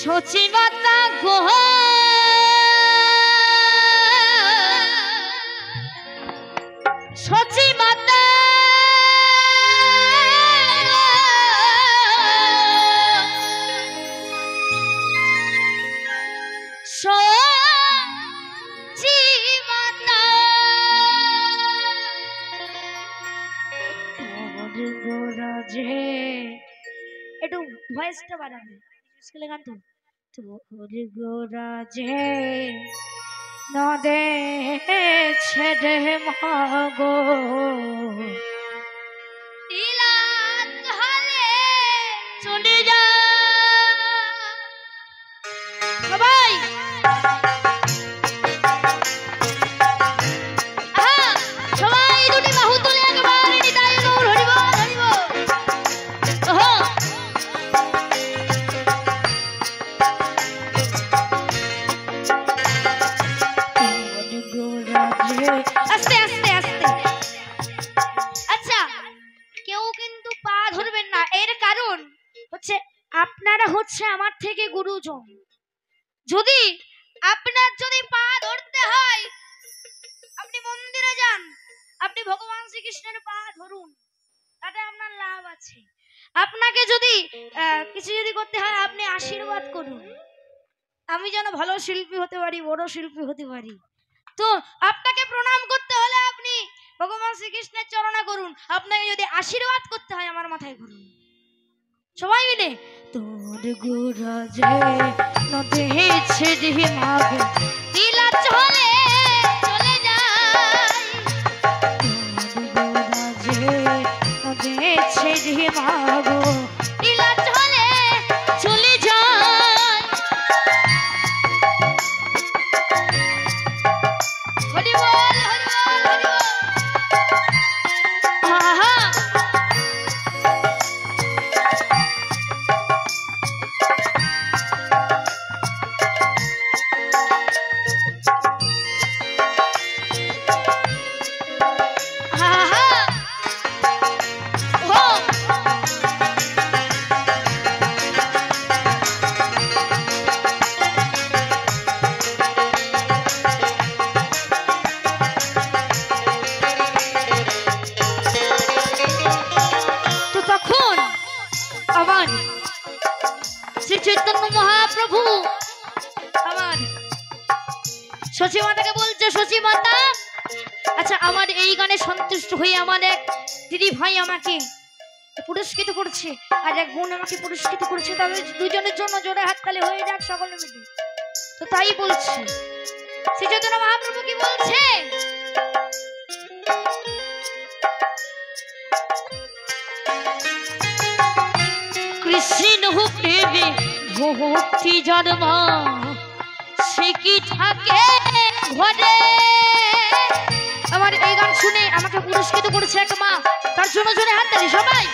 সচিবাতা গো সচিবাতা একটু ভয়েসটা বাড়াবে স্কুলে গান তো তোর গোরাজে নদে ছেড়ে মাগো দিলাত হলে চলে যা সবাই সবাই দুটি বাহু তুলে একবার নিতাই গৌর হরিব হরিব আস্তে আস্তে আস্তে আচ্ছা কেউ কিন্তু পা ধরবেন না এর কারণ হচ্ছে আপনারা হচ্ছে আমার থেকে গুরুজন যদি আপনার যদি পা ধরতে হয় আপনি মন্দিরে যান আপনি ভগবান শ্রীকৃষ্ণের পা ধরুন তাতে আপনার লাভ আছে আপনাকে যদি কিছু যদি করতে হয় আপনি আশীর্বাদ করুন আমি যেন ভালো শিল্পী হতে পারি বড় শিল্পী হতে পারি তো আপনাকে প্রণাম করতে হলে আপনি ভগবান শ্রীকৃষ্ণের চরণে করুন আপনাকে যদি আশীর্বাদ করতে হয় আমার মাথায় করুন সবাই মিলে তোর গোরাজে নদে ছেড়ে মাগো দিলা চলে চলে যায় তোর গোরাজে নদে ছেড়ে মাগো দিলা চলে চলে যায় হরি বল হরি বল হরি বল আহা চৈতন্য মহাপ্রভু আমার শচী মাতাকে বলছে শচী মাতা আচ্ছা আমার এই গানে সন্তুষ্ট হয়ে আমার এক দিদি ভাই আমাকে পুরস্কৃত করছে আর এক বোন আমাকে পুরস্কৃত করছে তাদের দুজনের জন্য জোরে হাততালি হয়ে যাক সকলে মিলে তো তাই বলছে শ্রী চৈতন্য মহাপ্রভু কি বলছে কৃষ্ণ প্রেমে ভক্তি জন্ম সে কি থাকে ঘরে আমার এই গান শুনে আমাকে পুরস্কৃত করেছে এক মা তার জন্য জোরে হাত তালি সবাই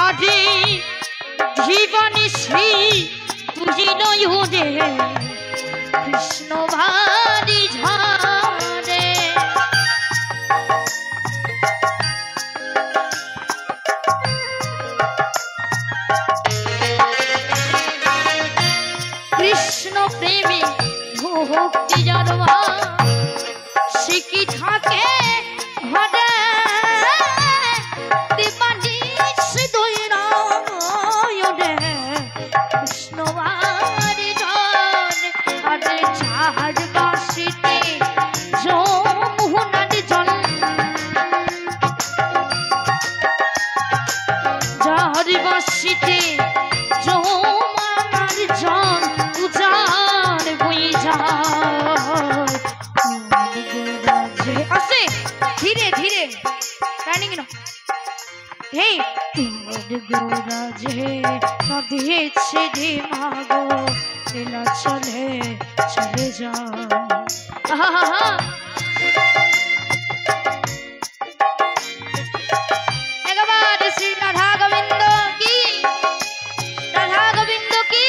আরে জীবনী শ্রী তুজি নয়নে কৃষ্ণ ভারি ঝরে কৃষ্ণ প্রেমী ভক্তি জন্মা সে কি থাকে ঘরে দিবানি সে দৈরায়নে কৃষ্ণ বাড়ি জন আরে চার বাসিতে যমুনার জল চার বাসিতে যমুনার জল উজান বই যায় আসে ধীরে ধীরে রানিং না হে তোর গোরাজে নদী ছেড়ে মাগো এলা চলে চলে যায় আহা একবার শ্রী রাধা গোবিন্দ কি রাধা গোবিন্দ কি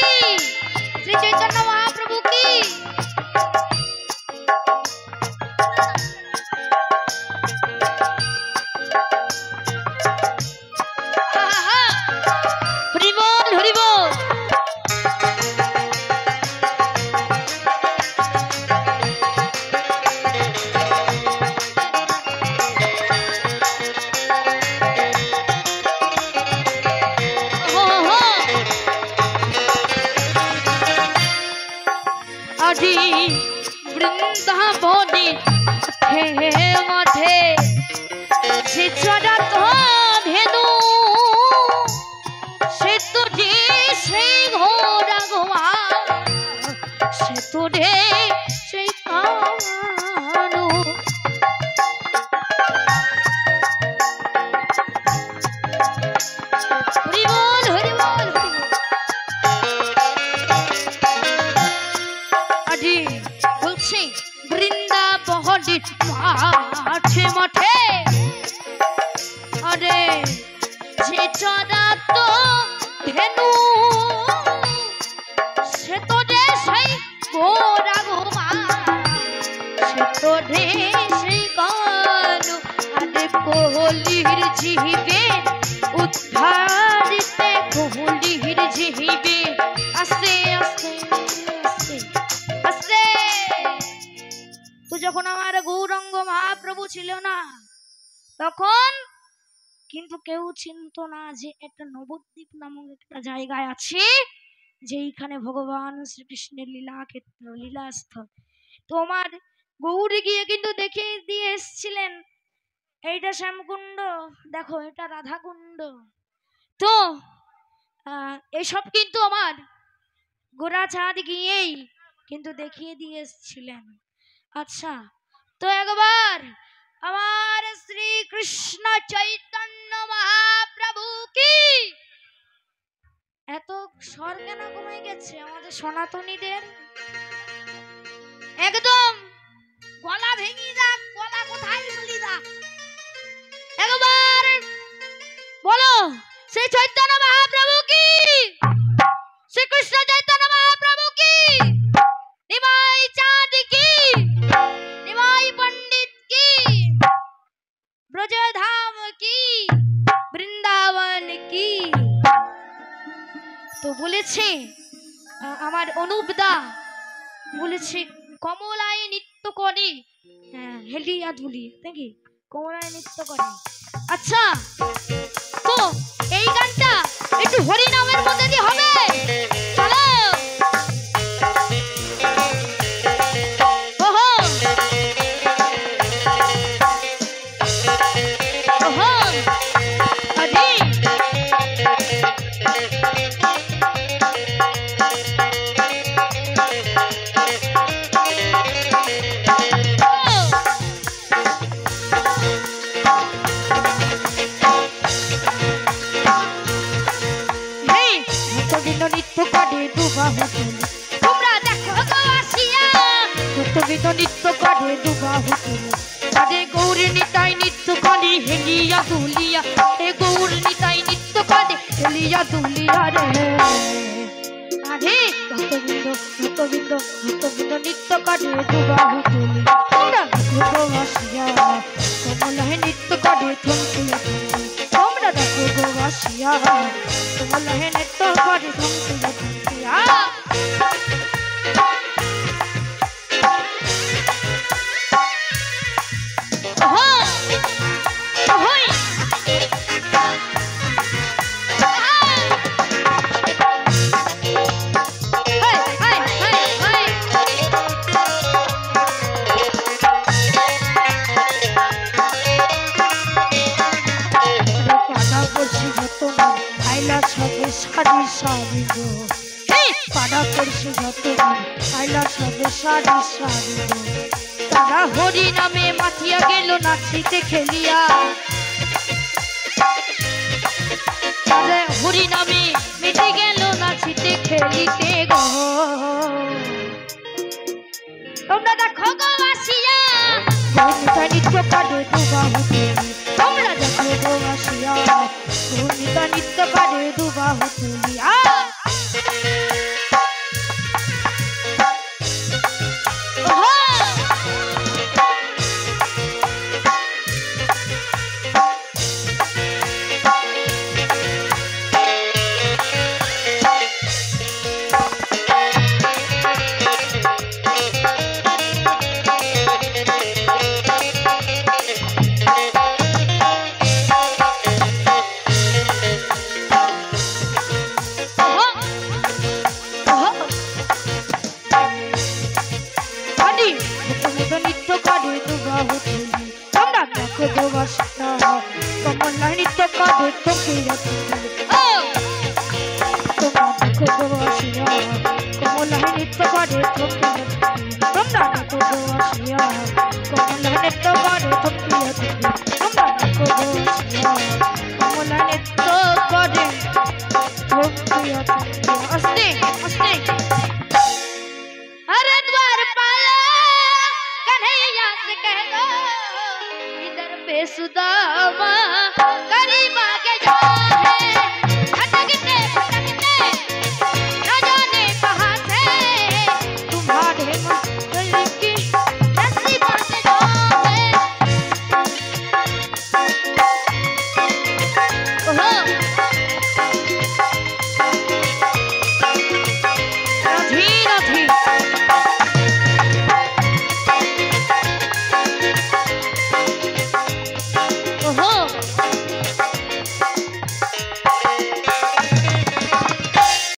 শ্রী চৈতন্য মহাপ্রভু কি হরি বল হরি বল বৃন্দাবনে মাঠে মাঠে সে চড়া তো ধেনু সে তো রে সেই ঘোড়া গোয়া সে তো রে সেই কানু হরি বল হরি বল আজি বলছি বৃন্দাবনে মাঠে মাঠে আরে যে চড়া তো ধেনু সে তো রে সেই ঘোড়া গোমা সে তো রে সেই কানু আরে কোহলির জিহিবে উদ্ধারিতে কোহলির জিহিবে আস্তে আস্তে আস্তে আস্তে তো যখন আমার গৌরাঙ্গ মহাপ্রভু ছিল না তখন কিন্তু কেউ চিনতো না যে একটা নবদ্বীপ নামক একটা জায়গায় আছে যেইখানে ভগবান শ্রীকৃষ্ণের লীলা ক্ষেত্র লীলাস্থল। তোমার গৌরী গিয়ে কিন্তু দেখে দিয়ে এসেছিলেন এইটা শ্যামকুণ্ড, দেখো এটা রাধাকুণ্ড। তো এসব কিন্তু আমার গোরাচাঁদ গিয়েই কিন্তু দেখিয়ে দিয়ে এসেছিলেন। আচ্ছা, তো একবার আমার শ্রী কৃষ্ণ চৈতন্য মহাপ্রভু কি এত স্বর কেন কমে গেছে আমাদের সনাতনীদের? একদম গলা ভেঙে যাক, গলা কোথায় চলে যাক, একবার বলো শ্রী চৈতন্য মহাপ্রভু কি, শ্রী কৃষ্ণ চৈতন্য মহাপ্রভু কি, নিমাই চাঁদ কি, নিমাই पंडित की, ब्रजधाम की, বৃন্দাবন কি। তো বলেছে আমার অনুপদা বলেছে কমলায় নৃত্য করে, হেলিয়া ধুলি নাকি কমলায় নৃত্য করে। আচ্ছা, তো এই গানটা একটু হরি নামের মধ্যে দিয়ে হবে, চলো। তোমরা দেখো গো আসিয়া নৃত্য করে দুবাহু তুলে, আরে গৌর নিতাই নৃত্য করে হেলিয়া দুলিয়া, এ গৌর নিতাই নৃত্য করে হেলিয়া দুলিয়া রে। আরে ভক্তবৃন্দ ভক্তবৃন্দ ভক্তবৃন্দ নৃত্য করে দুবাহু তুলে, তোমরা দেখো গো আসিয়া কমলায় নৃত্য করে থমকিয়া থমকি, তোমরা দেখো গো আসিয়া কমলায় নৃত্য করে থমকিয়া থমকিয়া। সারি সারি গো পাড়া করছে যত আইলা সবে সারি সারি গো, তারা হরি নামে মাতিয়া গেল নাচিতে খেলিয়া, তারা হরি নামে মেতে গেল নাচিতে খেলিতে গো। তোমরা দেখো গো আসিয়া গৌরীতা নৃত্য করে দুবাহু তুলি, তোমরা দেখো গো আসিয়া গৌরীতা নৃত্য করে দুবাহু তুলিয়া। তো নৃত্য করে দুবাহু তুলি তোমরা দেখো দেবাসিনা কমলা নৃত্য করে ফকিরা তুলি তোমরা দেখো দেবাসিনা কমলা নৃত্য করে ফকিরা তুলি তোমরা দেখো দেবাসিনা কমলা নৃত্য করে ফকিরা তুলি তোমরা দেখো দেবাসিনা কমলা নৃত্য করে ফকিরা তুলি আস্তে আস্তে अरे द्वारपाला कन्हैया से कह दो इधर पे सुदामा गरीबा के जो